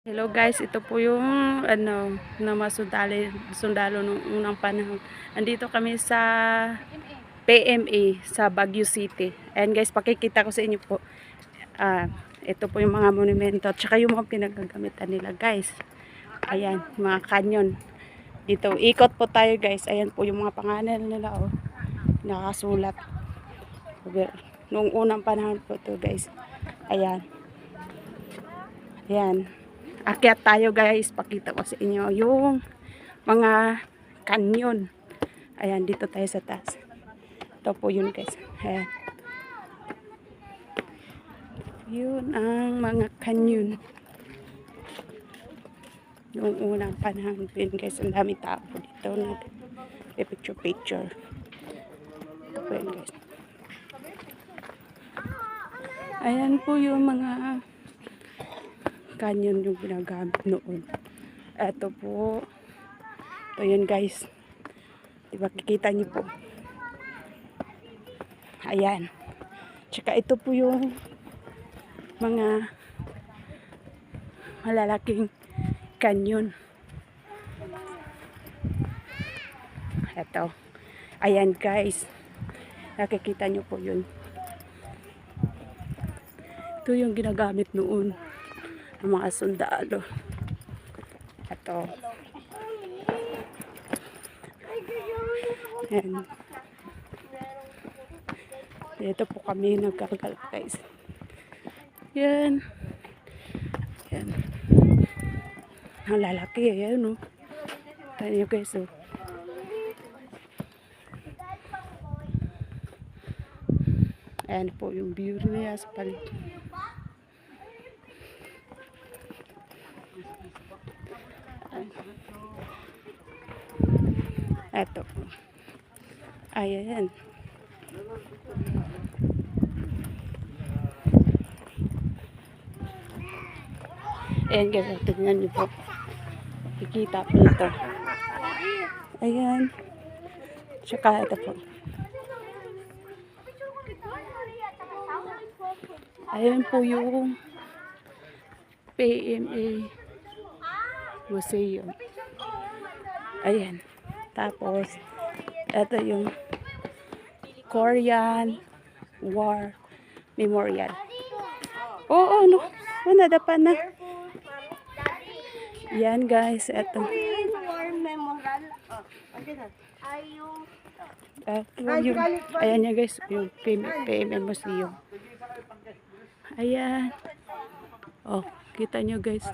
Hello guys, ito po yung na sundalo nung unang panahon. Andito kami sa PMA sa Baguio City. And guys, pakikita ko sa inyo po. Ito po yung mga monumento at saka yung mga pinagagamitan nila guys. Ayan, mga canyon. Dito, ikot po tayo guys. Ayan po yung mga pangalan nila oh. Nakasulat. Nung unang panahon po to guys. Ayan. Ayan. Akyat tayo guys, pakita ko sa inyo yung mga canyon. Ayan, dito tayo sa taas. Ito po yun guys. Ayan. Yun ang mga canyon. Yung unang panahon din guys, ang dami tao dito nag-picture. Ito po yun guys. Ayan po yung mga canyon yung ginagamit noon. Ito po. Ito yun guys. Diba kikita niyo po. Ayan. Tsaka ito po yung mga malalaking canyon. Ito. Ayan guys. Nakikita niyo po yun. Ito yung ginagamit noon ng mga sundalo. Ito. Ayan. Dito po kami nagkakalak guys. Yan. Yan. Ang lalaki. Ayan o. Tayo guys o. Ayan po yung view niya sa paligid. Ito po. Ayan. Ayan guys, tignan niyo po. Kikita po ito. Ayan. Tsaka ito po. Ayan po yung PMA Museum. Ayan. Tapos, ito yung Korean War Memorial. Oo, no. Wala dapat na. Yan guys, ito. Ayan niya guys, yung PMA Museum. Ayan. Oh, kita nyo guys.